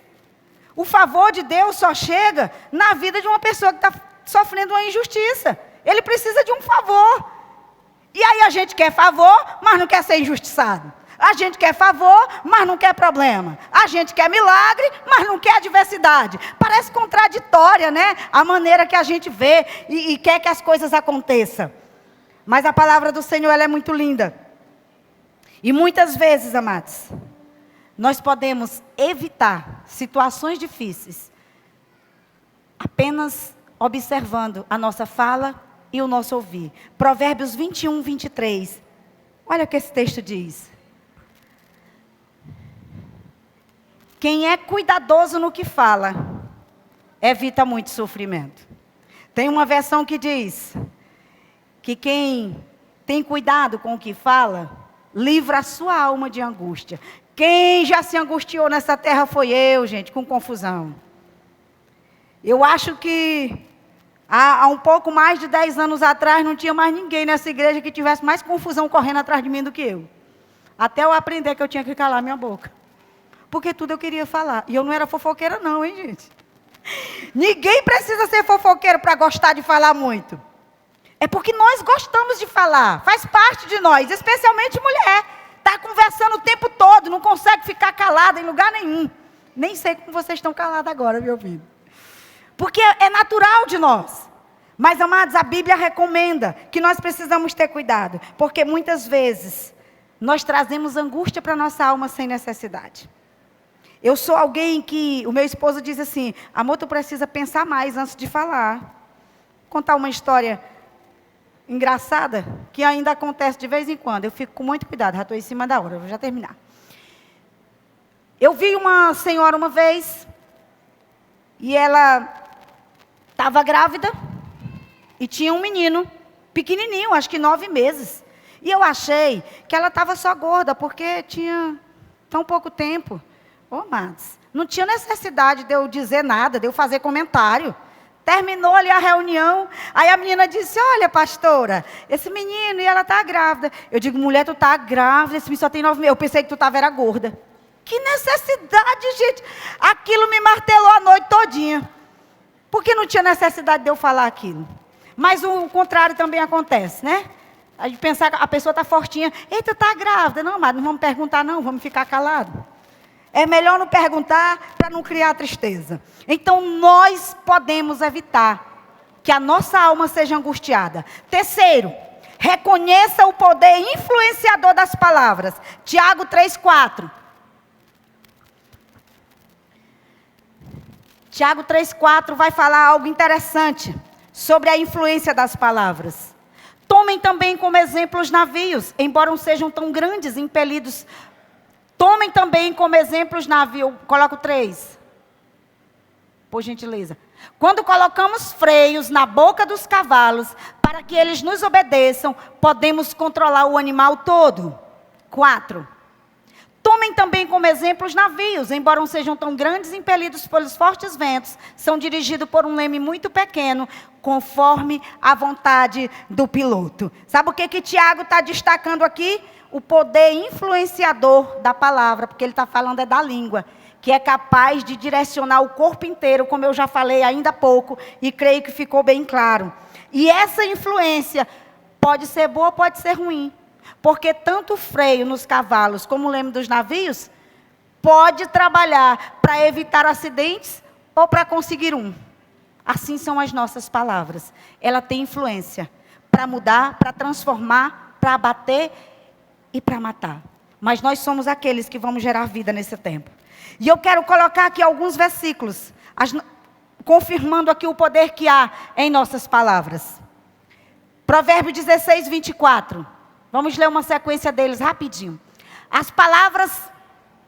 O favor de Deus só chega na vida de uma pessoa que está sofrendo uma injustiça. Ele precisa de um favor. E aí a gente quer favor, mas não quer ser injustiçado. A gente quer favor, mas não quer problema. A gente quer milagre, mas não quer adversidade. Parece contraditória, né? A maneira que a gente vê e quer que as coisas aconteçam. Mas a palavra do Senhor, ela é muito linda. E muitas vezes, amados, nós podemos evitar situações difíceis apenas observando a nossa fala e o nosso ouvir. Provérbios 21:23. Olha o que esse texto diz. Quem é cuidadoso no que fala, evita muito sofrimento. Tem uma versão que diz que quem tem cuidado com o que fala, livra a sua alma de angústia. Quem já se angustiou nessa terra foi eu, gente, com confusão. Eu acho que há um pouco mais de 10 anos atrás, não tinha mais ninguém nessa igreja que tivesse mais confusão correndo atrás de mim do que eu. Até eu aprender que eu tinha que calar minha boca. Porque tudo eu queria falar. E eu não era fofoqueira não, hein, gente? Ninguém precisa ser fofoqueiro para gostar de falar muito. É porque nós gostamos de falar. Faz parte de nós, especialmente mulher. Está conversando o tempo todo, não consegue ficar calada em lugar nenhum. Nem sei como vocês estão calados agora, meu filho. Porque é natural de nós. Mas, amados, a Bíblia recomenda que nós precisamos ter cuidado. Porque muitas vezes nós trazemos angústia para a nossa alma sem necessidade. Eu sou alguém que, o meu esposo diz assim, amor, tu precisa pensar mais antes de falar. Vou contar uma história engraçada, que ainda acontece de vez em quando. Eu fico com muito cuidado, já estou em cima da hora, eu vou já terminar. Eu vi uma senhora uma vez, e ela estava grávida, e tinha um menino, pequenininho, acho que 9 meses. E eu achei que ela estava só gorda, porque tinha tão pouco tempo. Ô, amados, não tinha necessidade de eu dizer nada, de eu fazer comentário. Terminou ali a reunião, aí a menina disse, olha, pastora, esse menino, e ela está grávida. Eu digo, mulher, tu está grávida, esse menino só tem 9 meses. Eu pensei que tu estava era gorda. Que necessidade, gente. Aquilo me martelou a noite todinha. Porque não tinha necessidade de eu falar aquilo. Mas o contrário também acontece, né? A gente pensar que a pessoa está fortinha. Eita, está grávida. Não, amado, não vamos perguntar não, vamos ficar calados. É melhor não perguntar para não criar tristeza. Então, nós podemos evitar que a nossa alma seja angustiada. Terceiro, reconheça o poder influenciador das palavras. Tiago 3,4. Tiago 3,4 vai falar algo interessante sobre a influência das palavras. Tomem também como exemplo os navios, embora não sejam tão grandes, impelidos. Tomem também como exemplo os navios. Coloco 3. Por gentileza. Quando colocamos freios na boca dos cavalos, para que eles nos obedeçam, podemos controlar o animal todo. 4. Tomem também como exemplo os navios, embora não sejam tão grandes, impelidos pelos fortes ventos, são dirigidos por um leme muito pequeno, conforme a vontade do piloto. Sabe o que Tiago está destacando aqui? O poder influenciador da palavra, porque ele está falando é da língua, que é capaz de direcionar o corpo inteiro, como eu já falei ainda há pouco, e creio que ficou bem claro. E essa influência pode ser boa, pode ser ruim. Porque tanto o freio nos cavalos como o leme dos navios pode trabalhar para evitar acidentes ou para conseguir um. Assim são as nossas palavras. Ela tem influência para mudar, para transformar, para abater e para matar. Mas nós somos aqueles que vamos gerar vida nesse tempo. E eu quero colocar aqui alguns versículos, confirmando aqui o poder que há em nossas palavras. Provérbios 16, 24. Vamos ler uma sequência deles rapidinho. As palavras,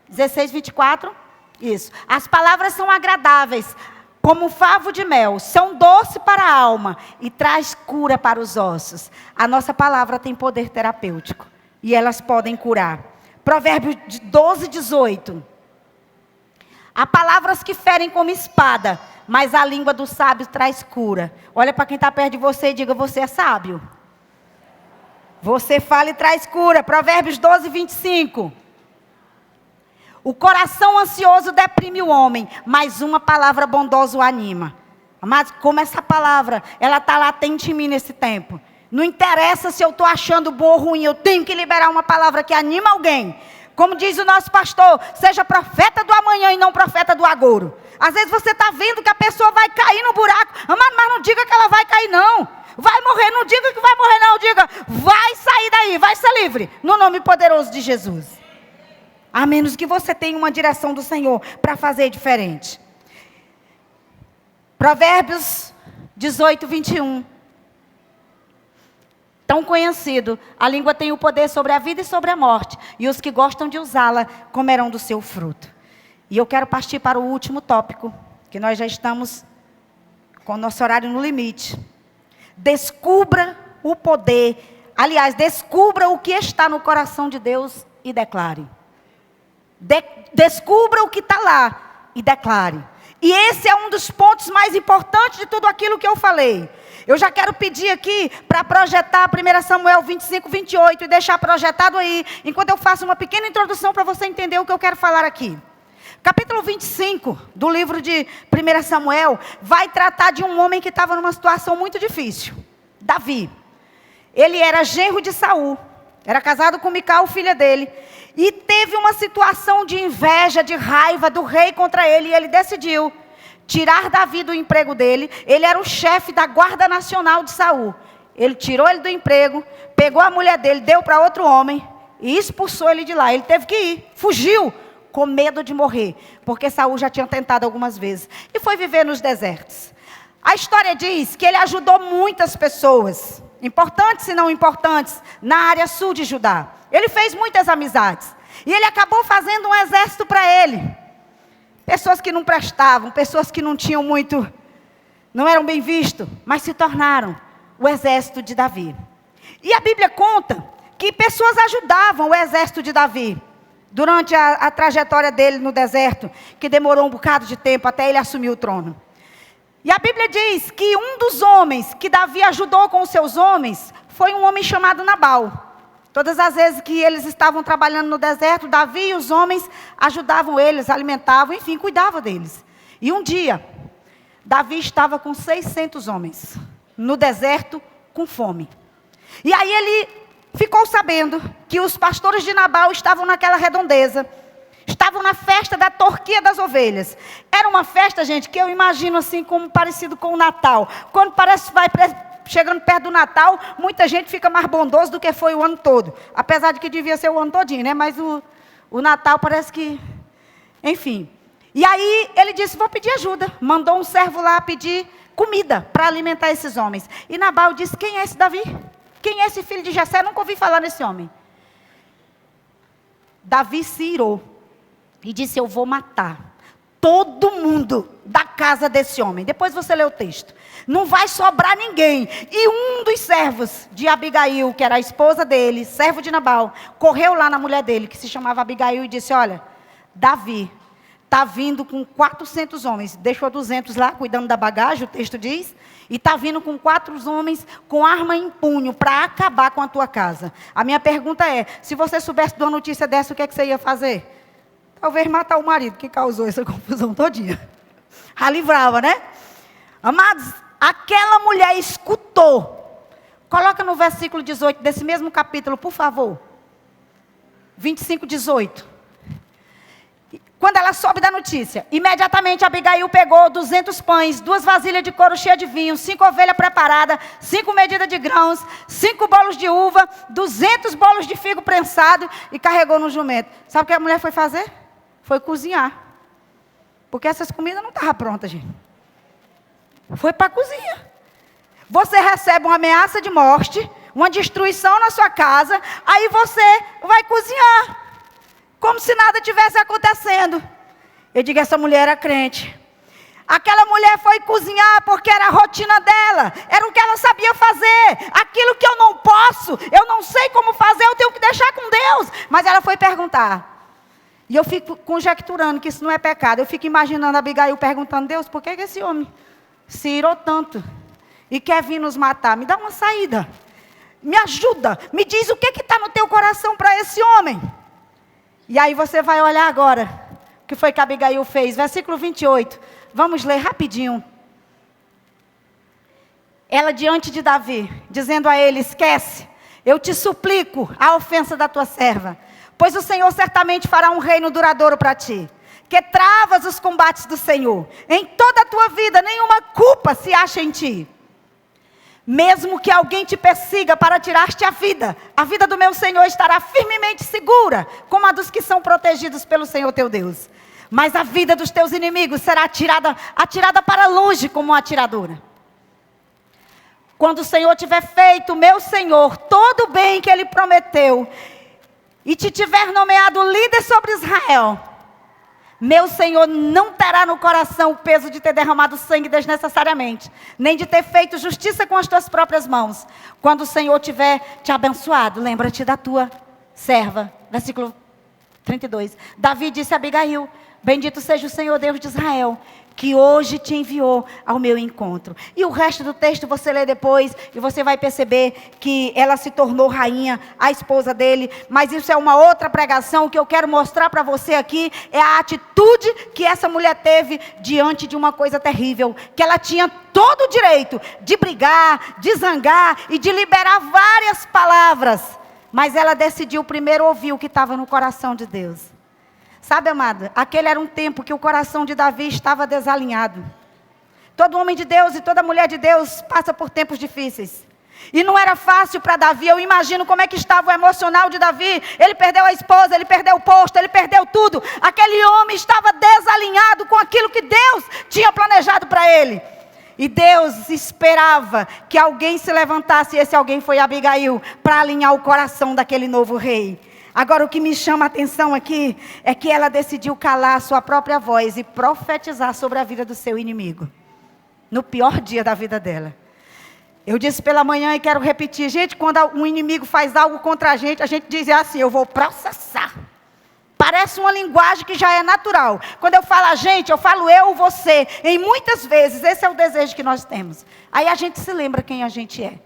16, 24, isso. As palavras são agradáveis, como um favo de mel, são doces para a alma e traz cura para os ossos. A nossa palavra tem poder terapêutico e elas podem curar. Provérbios 12, 18. Há palavras que ferem como espada, mas a língua do sábio traz cura. Olha para quem está perto de você e diga, você é sábio. Você fala e traz cura. Provérbios 12, 25. O coração ansioso deprime o homem, mas uma palavra bondosa o anima. Mas como essa palavra, ela está latente em mim nesse tempo. Não interessa se eu estou achando bom ou ruim, eu tenho que liberar uma palavra que anima alguém. Como diz o nosso pastor, seja profeta do amanhã e não profeta do agouro. Às vezes você está vendo que a pessoa vai cair no buraco, mas não diga que ela vai cair não. Vai morrer, não diga que vai morrer não, diga, vai sair daí, vai ser livre, no nome poderoso de Jesus. A menos que você tenha uma direção do Senhor para fazer diferente. Provérbios 18, 21. Tão conhecido, a língua tem o poder sobre a vida e sobre a morte, e os que gostam de usá-la comerão do seu fruto. E eu quero partir para o último tópico, que nós já estamos com o nosso horário no limite. Descubra o poder, aliás, descubra o que está no coração de Deus e declare. Descubra o que está lá e declare. E esse é um dos pontos mais importantes de tudo aquilo que eu falei. Eu já quero pedir aqui para projetar 1 Samuel 25, 28 e deixar projetado aí, enquanto eu faço uma pequena introdução para você entender o que eu quero falar aqui. Capítulo 25 do livro de 1 Samuel vai tratar de um homem que estava numa situação muito difícil. Davi. Ele era genro de Saul. Era casado com Mical, filha dele. E teve uma situação de inveja, de raiva do rei contra ele. E ele decidiu tirar Davi do emprego dele. Ele era o chefe da guarda nacional de Saul. Ele tirou ele do emprego, pegou a mulher dele, deu para outro homem e expulsou ele de lá. Ele teve que ir, fugiu, com medo de morrer, porque Saul já tinha tentado algumas vezes. E foi viver nos desertos. A história diz que ele ajudou muitas pessoas, importantes e não importantes, na área sul de Judá. Ele fez muitas amizades. E ele acabou fazendo um exército para ele. Pessoas que não prestavam, pessoas que não tinham muito, não eram bem vistos, mas se tornaram o exército de Davi. E a Bíblia conta que pessoas ajudavam o exército de Davi durante a trajetória dele no deserto, que demorou um bocado de tempo até ele assumir o trono. E a Bíblia diz que um dos homens que Davi ajudou com os seus homens foi um homem chamado Nabal. Todas as vezes que eles estavam trabalhando no deserto, Davi e os homens ajudavam eles, alimentavam, enfim, cuidavam deles. E um dia, Davi estava com 600 homens no deserto com fome. E aí ele ficou sabendo que os pastores de Nabal estavam naquela redondeza. Estavam na festa da torquia das ovelhas. Era uma festa, gente, que eu imagino assim como parecido com o Natal. Quando vai chegando perto do Natal, muita gente fica mais bondoso do que foi o ano todo. Apesar de que devia ser o ano todinho, né? Mas o Natal parece que... Enfim. E aí ele disse, vou pedir ajuda. Mandou um servo lá pedir comida para alimentar esses homens. E Nabal disse, quem é esse Davi? Quem é esse filho de Jessé? Nunca ouvi falar nesse homem. Davi se irou e disse, eu vou matar todo mundo da casa desse homem. Depois você lê o texto. Não vai sobrar ninguém. E um dos servos de Abigail, que era a esposa dele, servo de Nabal, correu lá na mulher dele, que se chamava Abigail, e disse, olha, Davi está vindo com 400 homens. Deixou 200 lá, cuidando da bagagem, o texto diz. E está vindo com 4 homens com arma em punho para acabar com a tua casa. A minha pergunta é, se você soubesse de uma notícia dessa, o que é que você ia fazer? Talvez matar o marido que causou essa confusão todinha. A livrava, né? Amados, aquela mulher escutou. Coloca no versículo 18 desse mesmo capítulo, por favor. 25, 18. Quando ela soube da notícia, imediatamente Abigail pegou 200 pães, 2 vasilhas de couro cheias de vinho, 5 ovelhas preparadas, 5 medidas de grãos, 5 bolos de uva, 200 bolos de figo prensado e carregou no jumento. Sabe o que a mulher foi fazer? Foi cozinhar. Porque essas comidas não estavam prontas, gente. Foi para a cozinha. Você recebe uma ameaça de morte, uma destruição na sua casa, aí você vai cozinhar. Como se nada tivesse acontecendo. Eu digo, essa mulher era crente. Aquela mulher foi cozinhar porque era a rotina dela. Era o que ela sabia fazer. Aquilo que eu não posso, eu não sei como fazer, eu tenho que deixar com Deus. Mas ela foi perguntar. E eu fico conjecturando que isso não é pecado. Eu fico imaginando a Abigail perguntando, Deus, por que esse homem se irou tanto? E quer vir nos matar? Me dá uma saída. Me ajuda. Me diz o que está no teu coração para esse homem. E aí você vai olhar agora o que foi que Abigail fez. Versículo 28. Vamos ler rapidinho. Ela diante de Davi, dizendo a ele, esquece, eu te suplico a ofensa da tua serva. Pois o Senhor certamente fará um reino duradouro para ti. Que travas os combates do Senhor. Em toda a tua vida, nenhuma culpa se acha em ti. Mesmo que alguém te persiga para tirar-te a vida do meu Senhor estará firmemente segura, como a dos que são protegidos pelo Senhor teu Deus. Mas a vida dos teus inimigos será atirada para longe como uma atiradora. Quando o Senhor tiver feito, meu Senhor, todo o bem que Ele prometeu, e te tiver nomeado líder sobre Israel, meu Senhor não terá no coração o peso de ter derramado sangue desnecessariamente, nem de ter feito justiça com as tuas próprias mãos. Quando o Senhor tiver te abençoado, lembra-te da tua serva. Versículo 32. Davi disse a Abigail, bendito seja o Senhor Deus de Israel, que hoje te enviou ao meu encontro. E o resto do texto você lê depois, e você vai perceber que ela se tornou rainha, a esposa dele. Mas isso é uma outra pregação. O que eu quero mostrar para você aqui é a atitude que essa mulher teve diante de uma coisa terrível. Que ela tinha todo o direito de brigar, de zangar e de liberar várias palavras. Mas ela decidiu primeiro ouvir o que estava no coração de Deus. Sabe, amada, aquele era um tempo que o coração de Davi estava desalinhado. Todo homem de Deus e toda mulher de Deus passa por tempos difíceis. E não era fácil para Davi. Eu imagino como é que estava o emocional de Davi. Ele perdeu a esposa, ele perdeu o posto, ele perdeu tudo. Aquele homem estava desalinhado com aquilo que Deus tinha planejado para ele. E Deus esperava que alguém se levantasse, e esse alguém foi Abigail, para alinhar o coração daquele novo rei. Agora o que me chama a atenção aqui, é que ela decidiu calar a sua própria voz e profetizar sobre a vida do seu inimigo. No pior dia da vida dela. Eu disse pela manhã e quero repetir, gente, quando um inimigo faz algo contra a gente diz assim, eu vou processar. Parece uma linguagem que já é natural. Quando eu falo a gente, eu falo eu, você. E muitas vezes, esse é o desejo que nós temos. Aí a gente se lembra quem a gente é.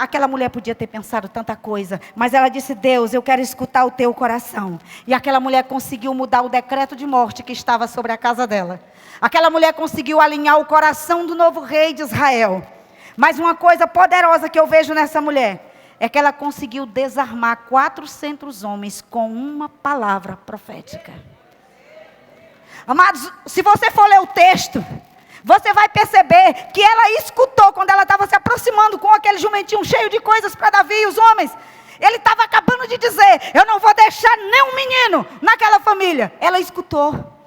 Aquela mulher podia ter pensado tanta coisa, mas ela disse, Deus, eu quero escutar o teu coração. E aquela mulher conseguiu mudar o decreto de morte que estava sobre a casa dela. Aquela mulher conseguiu alinhar o coração do novo rei de Israel. Mas uma coisa poderosa que eu vejo nessa mulher, é que ela conseguiu desarmar 400 homens com uma palavra profética. Amados, se você for ler o texto, você vai perceber que ela escutou quando ela estava se aproximando com aquele jumentinho cheio de coisas para Davi e os homens. Ele estava acabando de dizer, eu não vou deixar nenhum menino naquela família. Ela escutou.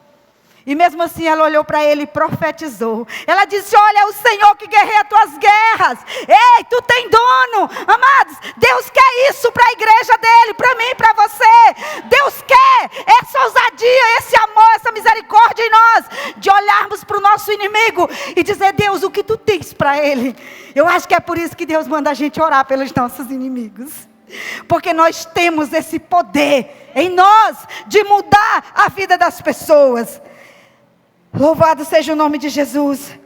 E mesmo assim ela olhou para ele e profetizou. Ela disse, olha, é o Senhor que guerreia tuas guerras. Ei, tu tem dono. Amados, Deus quer isso para a igreja dele, para mim, para você. Deus quer essa ousadia, esse amor, essa misericórdia em nós. De olharmos para o nosso inimigo e dizer, Deus, o que tu tens para ele? Eu acho que é por isso que Deus manda a gente orar pelos nossos inimigos. Porque nós temos esse poder em nós de mudar a vida das pessoas. Louvado seja o nome de Jesus.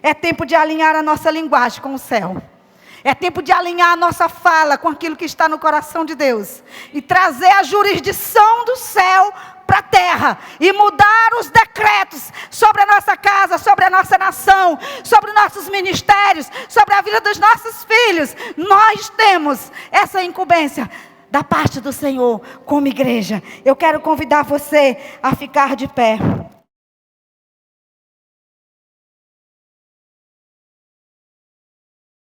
É tempo de alinhar a nossa linguagem com o céu. É tempo de alinhar a nossa fala com aquilo que está no coração de Deus. E trazer a jurisdição do céu para a terra. E mudar os decretos sobre a nossa casa, sobre a nossa nação, sobre os nossos ministérios, sobre a vida dos nossos filhos. Nós temos essa incumbência da parte do Senhor como igreja. Eu quero convidar você a ficar de pé.